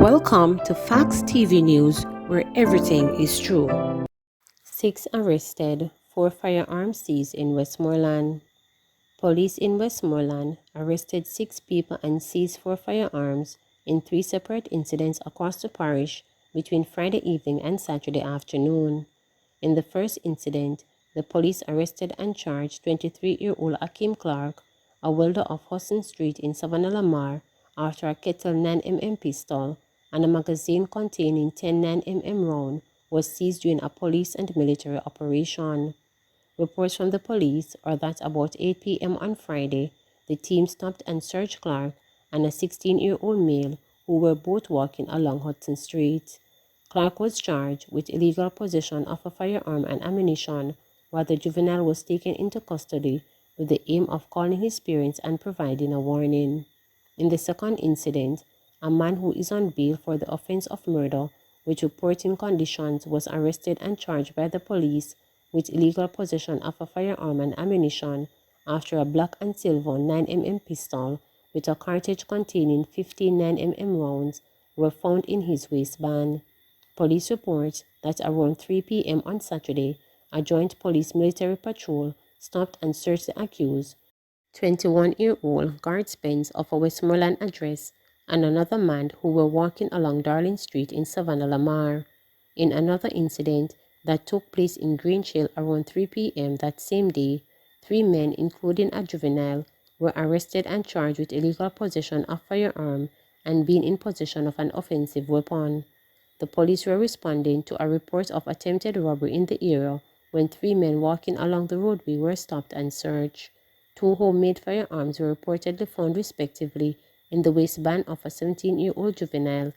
Welcome to Facts TV News, where everything is true. 6 arrested, 4 firearms seized in Westmoreland. Police in Westmoreland arrested 6 people and seized 4 firearms in 3 separate incidents across the parish between Friday evening and Saturday afternoon. In the first incident, the police arrested and charged 23-year-old Akeem Clark, a welder of Hudson Street in Savannah, Lamar, after a Kettle 9mm pistol and a magazine containing 10 9mm rounds was seized during a police and military operation. Reports from the police are that about 8 p.m. on Friday, the team stopped and searched Clark and a 16-year-old male who were both walking along Hudson Street. Clark was charged with illegal possession of a firearm and ammunition, while the juvenile was taken into custody with the aim of calling his parents and providing a warning. In the second incident, a man who is on bail for the offense of murder with reporting conditions was arrested and charged by the police with illegal possession of a firearm and ammunition after a black and silver 9mm pistol with a cartridge containing 15 9mm rounds were found in his waistband. Police report that around 3 p.m. on Saturday, a joint police-military patrol stopped and searched the accused, 21-year-old Garth Spence of a Westmoreland address, and another man who were walking along Darling Street in Savannah, Lamar. In another incident that took place in Greenhill around 3 p.m. that same day, 3 men, including a juvenile, were arrested and charged with illegal possession of firearm and being in possession of an offensive weapon. The police were responding to a report of attempted robbery in the area when 3 men walking along the roadway were stopped and searched. 2 homemade firearms were reportedly found respectively in the waistband of a 17-year-old juvenile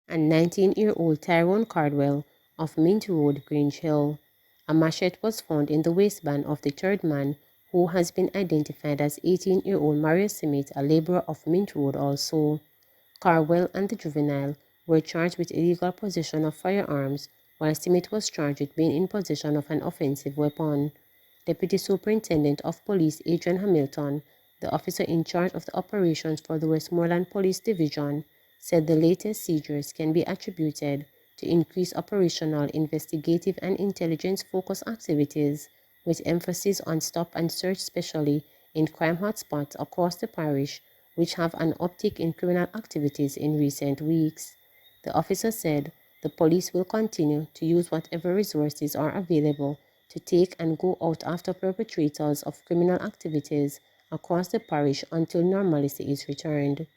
and 19-year-old Tyrone Cardwell of Mint Road, Grange Hill. A machete was found in the waistband of the third man, who has been identified as 18-year-old Mario Simit, a laborer of Mint Road also. Cardwell and the juvenile were charged with illegal possession of firearms, while Simit was charged with being in possession of an offensive weapon. Deputy Superintendent of Police Adrian Hamilton, the officer in charge of the operations for the Westmoreland Police Division, said the latest seizures can be attributed to increased operational, investigative and intelligence-focused activities, with emphasis on stop and search, especially in crime hotspots across the parish, which have an uptick in criminal activities in recent weeks. The officer said the police will continue to use whatever resources are available to take and go out after perpetrators of criminal activities across the parish until normalcy is returned.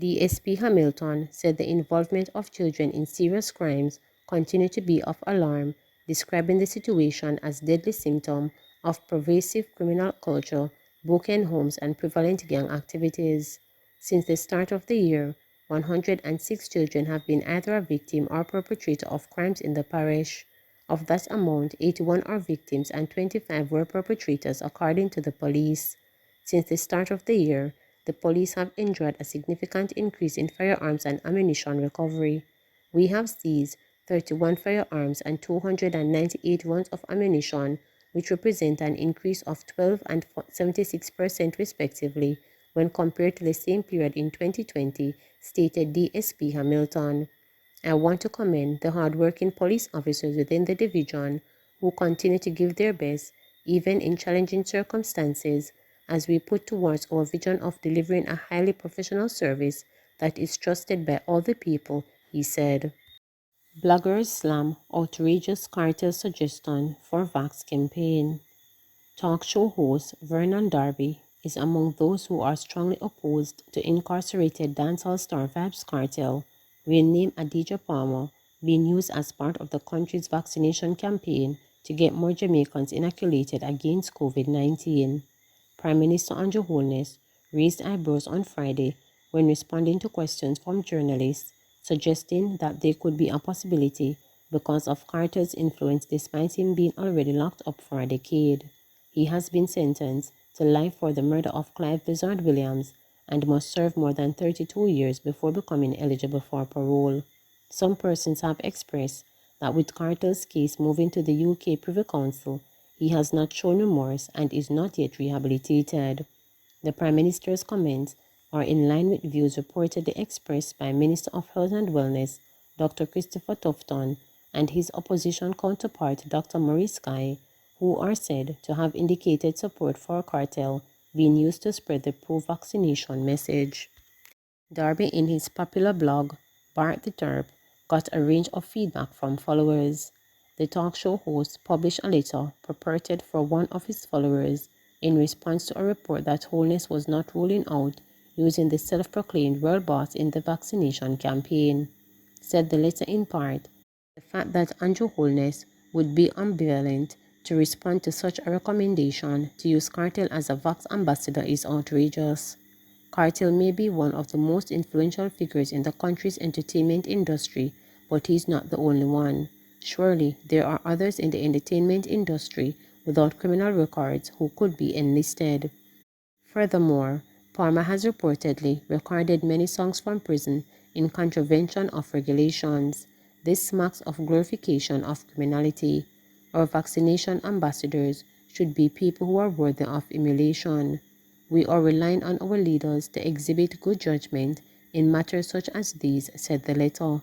DSP Hamilton said the involvement of children in serious crimes continue to be of alarm, describing the situation as deadly symptom of pervasive criminal culture, broken homes and prevalent gang activities. Since the start of the year, 106 children have been either a victim or perpetrator of crimes in the parish. Of that amount, 81 are victims and 25 were perpetrators, according to the police. Since the start of the year, the police have enjoyed a significant increase in firearms and ammunition recovery. We have seized 31 firearms and 298 rounds of ammunition, which represent an increase of 12% and 76% respectively when compared to the same period in 2020, stated DSP Hamilton. I want to commend the hard-working police officers within the division who continue to give their best, even in challenging circumstances, as we put towards our vision of delivering a highly professional service that is trusted by all the people, he said. Bloggers slam outrageous cartel suggestion for Vax campaign. Talk show host Vernon Darby is among those who are strongly opposed to incarcerated dancehall star Vybz Kartel, renamed Adidja Palmer, being used as part of the country's vaccination campaign to get more Jamaicans inoculated against COVID-19. Prime Minister Andrew Holness raised eyebrows on Friday when responding to questions from journalists, suggesting that there could be a possibility because of Carter's influence despite him being already locked up for a decade. He has been sentenced to life for the murder of Clive Vizard Williams and must serve more than 32 years before becoming eligible for parole. Some persons have expressed that with Carter's case moving to the UK Privy Council, he has not shown remorse and is not yet rehabilitated. The Prime Minister's comments are in line with views reportedly expressed by Minister of Health and Wellness, Dr. Christopher Tufton, and his opposition counterpart, Dr. Maurice Guy, who are said to have indicated support for a cartel being used to spread the pro-vaccination message. Darby, in his popular blog, Bart the Terp, got a range of feedback from followers. The talk show host published a letter purported for one of his followers in response to a report that Holness was not ruling out using the self-proclaimed world boss in the vaccination campaign. Said the letter in part, the fact that Andrew Holness would be ambivalent to respond to such a recommendation to use Cartel as a Vax ambassador is outrageous. Cartel may be one of the most influential figures in the country's entertainment industry, but he's not the only one. Surely, there are others in the entertainment industry without criminal records who could be enlisted. Furthermore, Palmer has reportedly recorded many songs from prison in contravention of regulations. This smacks of glorification of criminality. Our vaccination ambassadors should be people who are worthy of emulation. We are relying on our leaders to exhibit good judgment in matters such as these, said the letter.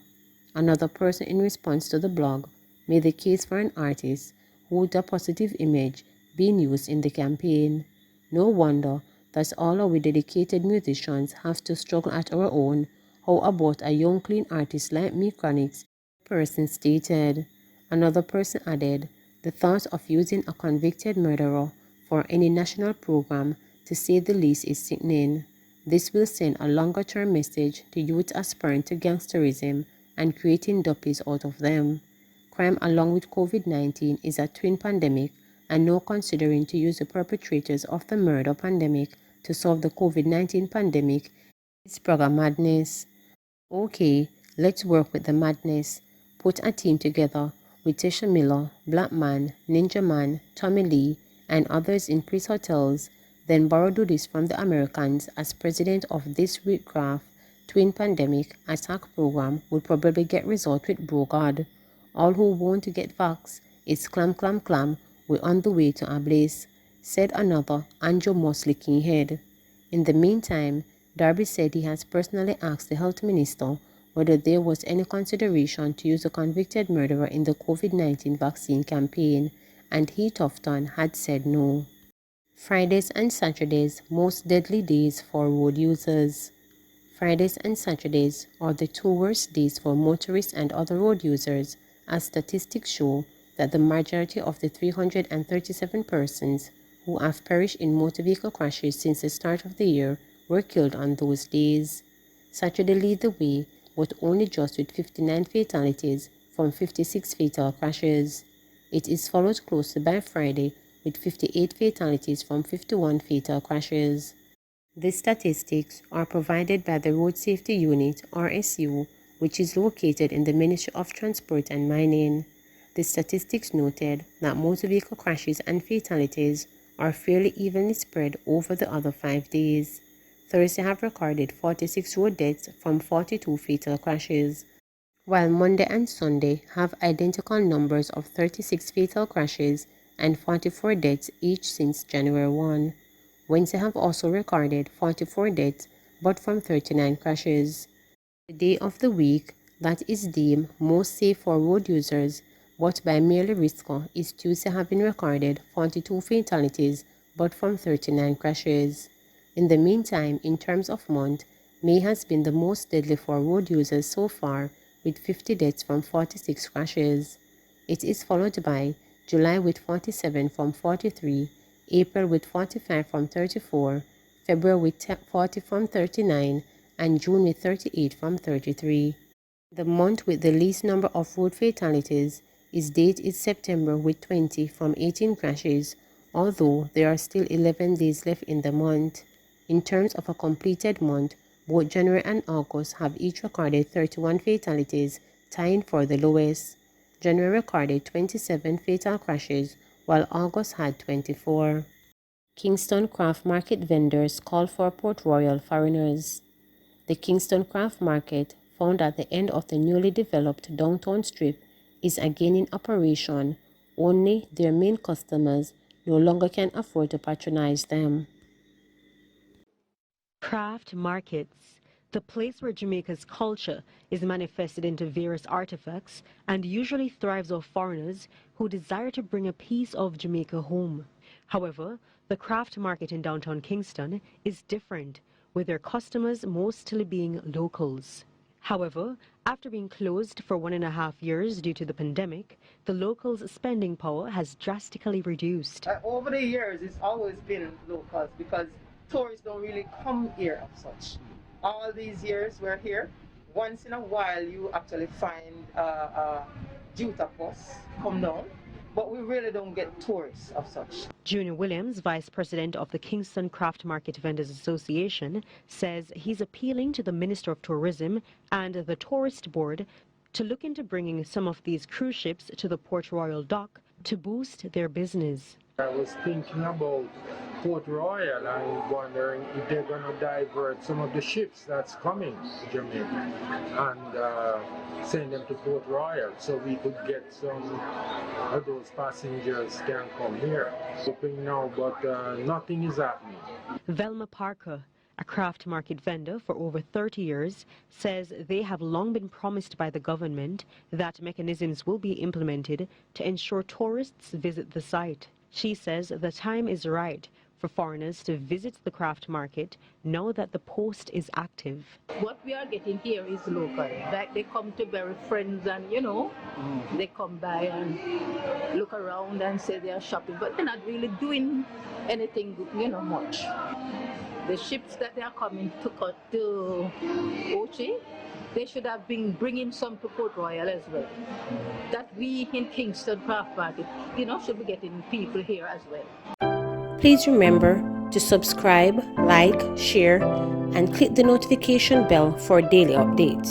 Another person in response to the blog made the case for an artist who had a positive image being used in the campaign. No wonder that all our dedicated musicians have to struggle at our own. How about a young clean artist like me, Chronix? The person stated. Another person added, the thought of using a convicted murderer for any national program, to say the least, is sickening. This will send a longer-term message to youth aspiring to gangsterism and creating duppies out of them. Crime along with COVID-19 is a twin pandemic, and no considering to use the perpetrators of the murder pandemic to solve the COVID-19 pandemic is program madness. Okay, let's work with the madness. Put a team together with Tisha Miller, Black Man, Ninja Man, Tommy Lee, and others in Chris Hotels, then borrow duties from the Americans as president of this Whitcraft twin pandemic attack program would probably get result with bro God. All who want to get vax, it's clam clam clam, we're on the way to our place, said another Andrew Mosley Kinghead. In the meantime, Darby said he has personally asked the health minister whether there was any consideration to use a convicted murderer in the COVID-19 vaccine campaign, and he, Tufton, had said no. Fridays and Saturdays, most deadly days for road users. Fridays and Saturdays are the two worst days for motorists and other road users, as statistics show that the majority of the 337 persons who have perished in motor vehicle crashes since the start of the year were killed on those days. Saturday lead the way, but only just with 59 fatalities from 56 fatal crashes. It is followed closely by Friday with 58 fatalities from 51 fatal crashes. The statistics are provided by the Road Safety Unit, RSU, which is located in the Ministry of Transport and Mining. The statistics noted that motor vehicle crashes and fatalities are fairly evenly spread over the other 5 days. Thursday have recorded 46 road deaths from 42 fatal crashes, while Monday and Sunday have identical numbers of 36 fatal crashes and 44 deaths each since January 1. Wednesday have also recorded 44 deaths, but from 39 crashes. The day of the week that is deemed most safe for road users, but by merely risker, is Tuesday, having recorded 42 fatalities, but from 39 crashes. In the meantime, in terms of month, May has been the most deadly for road users so far, with 50 deaths from 46 crashes. It is followed by July with 47 from 43, April with 45 from 34, February with 40 from 39, and June with 38 from 33. The month with the least number of road fatalities is September with 20 from 18 crashes, although there are still 11 days left in the month. In terms of a completed month, both January and August have each recorded 31 fatalities, tying for the lowest. January recorded 27 fatal crashes, while August had 24. Kingston Craft Market vendors call for Port Royal foreigners. The Kingston Craft Market, found at the end of the newly developed downtown strip, is again in operation, only their main customers no longer can afford to patronize them. Craft markets, the place where Jamaica's culture is manifested into various artifacts and usually thrives off foreigners who desire to bring a piece of Jamaica home. However, the craft market in downtown Kingston is different, with their customers mostly being locals. However, after being closed for 1.5 years due to the pandemic, the locals' spending power has drastically reduced. Over the years, it's always been locals because tourists don't really come here as such. All these years we're here, once in a while you actually find a Juta bus come down, but we really don't get tourists of such. Junior Williams, Vice President of the Kingston Craft Market Vendors Association, says he's appealing to the Minister of Tourism and the Tourist Board to look into bringing some of these cruise ships to the Port Royal dock to boost their business. I was thinking about Port Royal and wondering if they're going to divert some of the ships that's coming to Jamaica and send them to Port Royal so we could get some of those passengers can come here. Hoping now, but nothing is happening. Velma Parker, a craft market vendor for over 30 years, says they have long been promised by the government that mechanisms will be implemented to ensure tourists visit the site. She says the time is right for foreigners to visit the craft market now that the post is active. What we are getting here is local. Like they come to bury friends and, they come by and look around and say they are shopping, but they're not really doing anything, much. The ships that they are coming to Ochi, they should have been bringing some to Port Royal as well. That we in Kingston Craft Market, should be getting people here as well. Please remember to subscribe, like, share, and click the notification bell for daily updates.